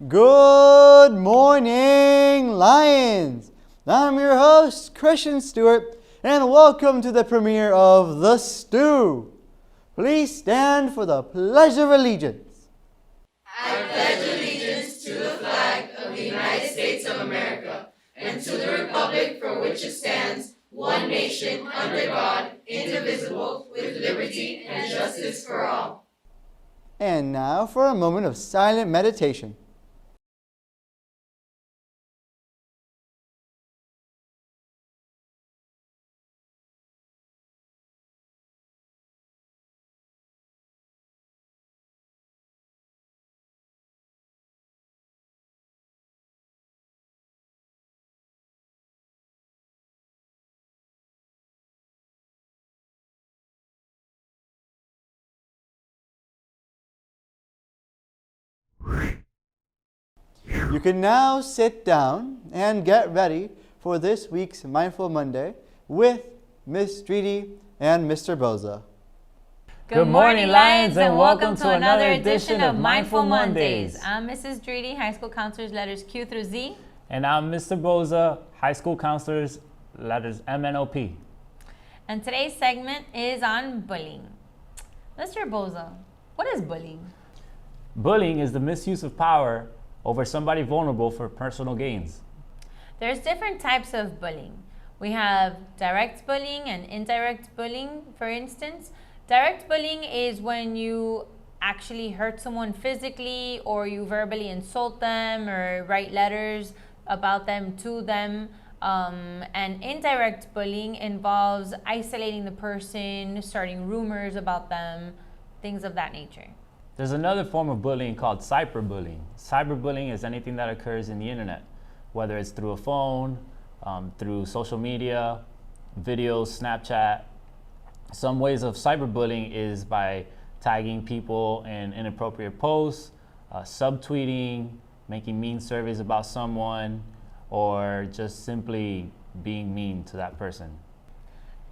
Good morning, Lions! I'm your host, Christian Stewart, and welcome to the premiere of The Stew. Please stand for the Pledge of Allegiance. I pledge allegiance to the flag of the United States of America and to the republic for which it stands, one nation, under God, indivisible, with liberty and justice for all. And now for a moment of silent meditation. You can now sit down and get ready for this week's Mindful Monday with Miss Streety and Mr. Boza. Good morning, Lions, and welcome to another edition of Mindful Mondays. I'm Mrs. Dreedy, High School Counselors, letters Q through Z. And I'm Mr. Boza, High School Counselors, letters MNOP. And today's segment is on bullying. Mr. Boza, what is bullying? Bullying is the misuse of power over somebody vulnerable for personal gains. There's different types of bullying. We have direct bullying and indirect bullying, for instance. Direct bullying is when you actually hurt someone physically or you verbally insult them or write letters about them to them. And indirect bullying involves isolating the person, starting rumors about them, things of that nature. There's another form of bullying called cyberbullying. Cyberbullying is anything that occurs in the internet, whether it's through a phone, through social media, videos, Snapchat. Some ways of cyberbullying is by tagging people in inappropriate posts, subtweeting, making mean surveys about someone, or just simply being mean to that person.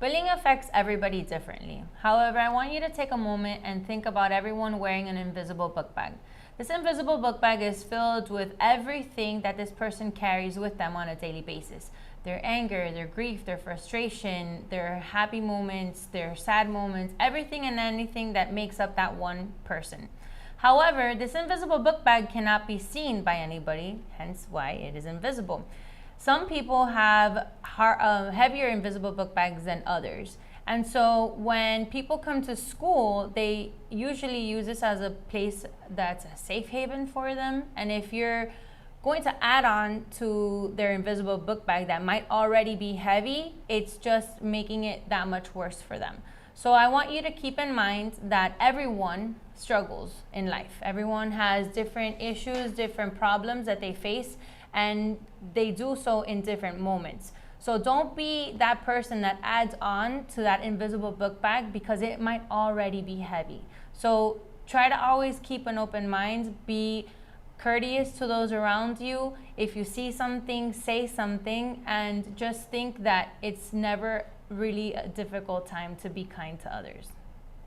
Bullying affects everybody differently. However, I want you to take a moment and think about everyone wearing an invisible book bag. This invisible book bag is filled with everything that this person carries with them on a daily basis. Their anger, their grief, their frustration, their happy moments, their sad moments, everything and anything that makes up that one person. However, this invisible book bag cannot be seen by anybody, hence why it is invisible. Some people have heavier invisible book bags than others. And so when people come to school, they usually use this as a place that's a safe haven for them. And if you're going to add on to their invisible book bag that might already be heavy, it's just making it that much worse for them. So I want you to keep in mind that everyone struggles in life. Everyone has different issues, different problems that they face, and they do so in different moments. So don't be that person that adds on to that invisible book bag because it might already be heavy. So try to always keep an open mind, be courteous to those around you. If you see something, say something, and just think that it's never really a difficult time to be kind to others.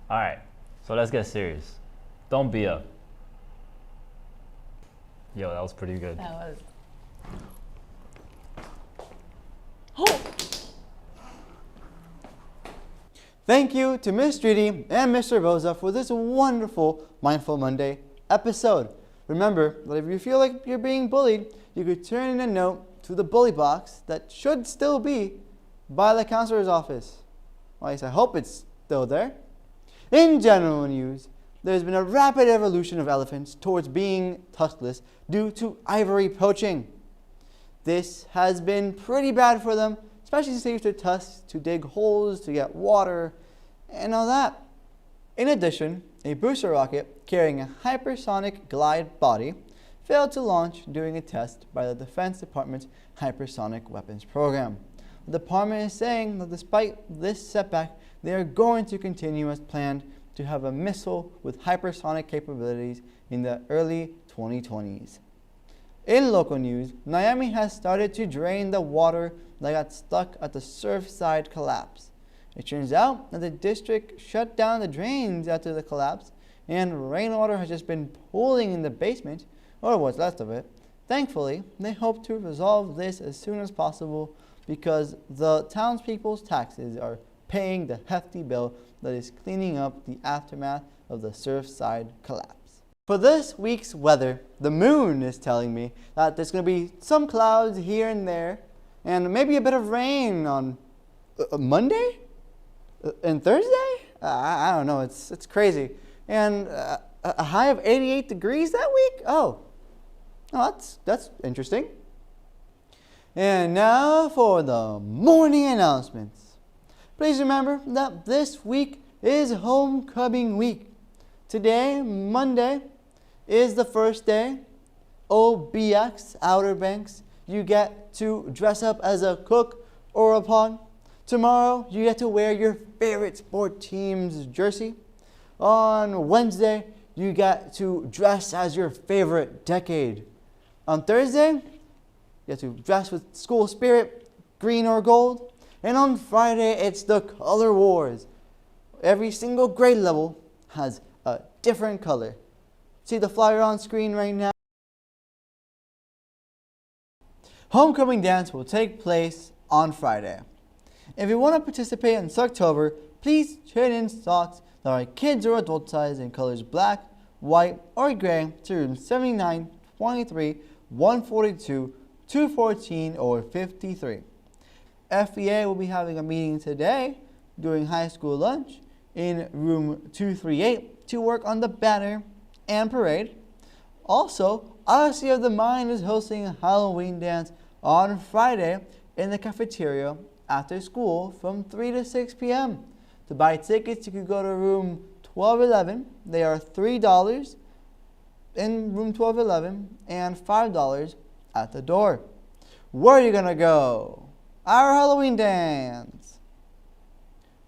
All right, so let's get serious. Don't be a... Yo, that was pretty good. That was... Thank you to Miss Streety and Mr. Boza for this wonderful Mindful Monday episode. Remember that if you feel like you're being bullied, you could turn in a note to the bully box that should still be by the counselor's office. Well, at least I hope it's still there. In general news, there's been a rapid evolution of elephants towards being tuskless due to ivory poaching. This has been pretty bad for them, especially since they use their tusks to dig holes to get water and all that. In addition, a booster rocket carrying a hypersonic glide body failed to launch during a test by the Defense Department's hypersonic weapons program. The department is saying that despite this setback, they are going to continue as planned to have a missile with hypersonic capabilities in the early 2020s. In local news, Miami has started to drain the water that got stuck at the Surfside collapse. It turns out that the district shut down the drains after the collapse, and rainwater has just been pooling in the basement or what's left of it. Thankfully, they hope to resolve this as soon as possible because the townspeople's taxes are paying the hefty bill that is cleaning up the aftermath of the Surfside collapse. For this week's weather, the moon is telling me that there's going to be some clouds here and there, and maybe a bit of rain on Monday and Thursday. I don't know. It's crazy, and a high of 88 degrees that week. Oh, that's interesting. And now for the morning announcements. Please remember that this week is homecoming week. Today, Monday, is the first day. OBX, Outer Banks, you get to dress up as a cook or a pawn. Tomorrow, you get to wear your favorite sport team's jersey. On Wednesday, you get to dress as your favorite decade. On Thursday, you get to dress with school spirit, green or gold. And on Friday, it's the Color Wars. Every single grade level has a different color. See the flyer on screen right now? Homecoming dance will take place on Friday. If you want to participate in Sucktober, please trade in socks that are kids or adult size in colors black, white, or gray to room 79, 23, 142, 214, or 53. FEA will be having a meeting today during high school lunch in room 238 to work on the banner and parade. Also, Odyssey of the Mind is hosting a Halloween dance on Friday in the cafeteria after school from 3 to 6 p.m. To buy tickets, you could go to room 1211. They are $3 in room 1211 and $5 at the door. Where are you going to go? Our Halloween dance.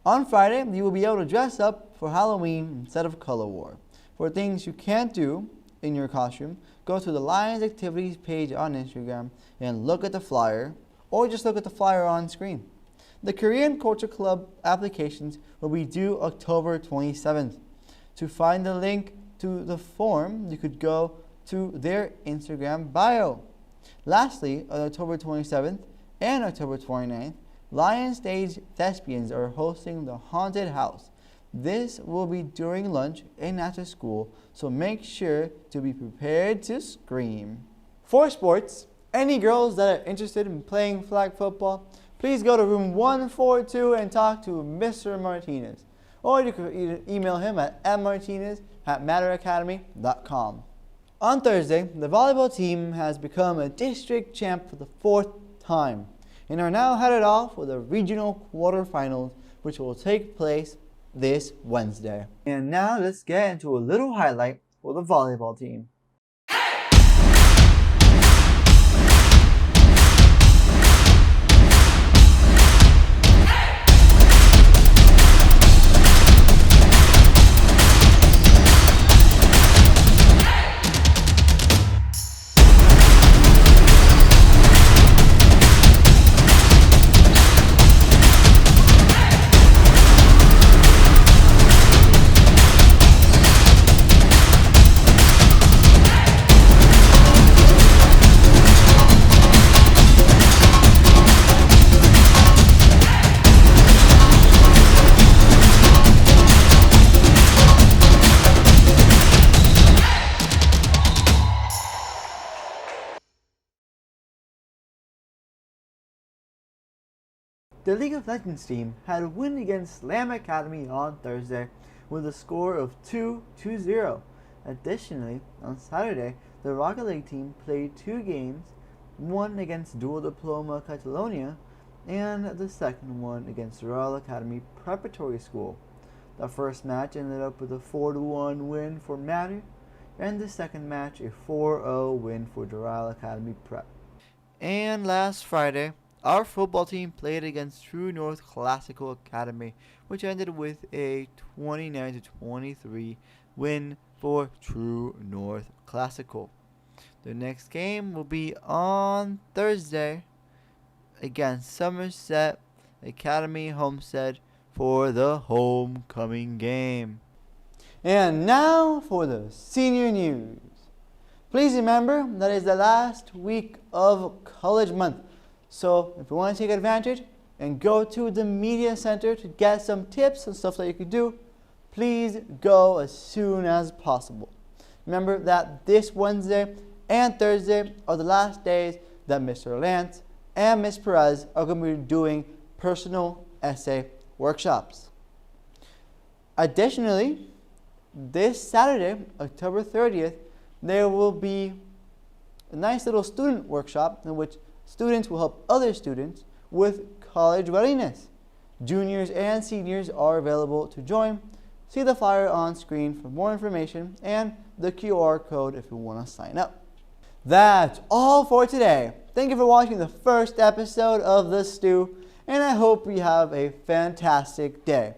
On Friday, you will be able to dress up for Halloween instead of Color War. For things you can't do in your costume, go to the Lions Activities page on Instagram and look at the flyer, or just look at the flyer on screen. The Korean Culture Club applications will be due October 27th. To find the link to the form, you could go to their Instagram bio. Lastly, on October 27th and October 29th, Lion Stage Thespians are hosting the Haunted House. This will be during lunch and after school, so make sure to be prepared to scream. For sports, any girls that are interested in playing flag football, please go to room 142 and talk to Mr. Martinez. Or you could email him at mmartinez@matteracademy.com. On Thursday, the volleyball team has become a district champ for the 4th time and are now headed off for the regional quarterfinals, which will take place this Wednesday. And now let's get into a little highlight for the volleyball team. The League of Legends team had a win against Slam Academy on Thursday with a score of 2-0. Additionally, on Saturday, the Rocket League team played 2 games, one against Dual Diploma Catalonia and the second one against Royal Academy Preparatory School. The first match ended up with a 4-1 win for Matter, and the second match a 4-0 win for Doral Academy Prep. And last Friday, our football team played against True North Classical Academy, which ended with a 29-23 win for True North Classical. The next game will be on Thursday against Somerset Academy Homestead for the homecoming game. And now for the senior news. Please remember that is the last week of College Month. So if you want to take advantage and go to the Media Center to get some tips and stuff that you could do, please go as soon as possible. Remember that this Wednesday and Thursday are the last days that Mr. Lance and Ms. Perez are going to be doing personal essay workshops. Additionally, this Saturday, October 30th, there will be a nice little student workshop in which students will help other students with college readiness. Juniors and seniors are available to join. See the flyer on screen for more information and the QR code if you want to sign up. That's all for today. Thank you for watching the first episode of The Stew, and I hope you have a fantastic day.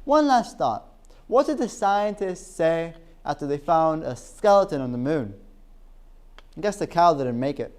One last thought. What did the scientists say after they found a skeleton on the moon? I guess the cow didn't make it.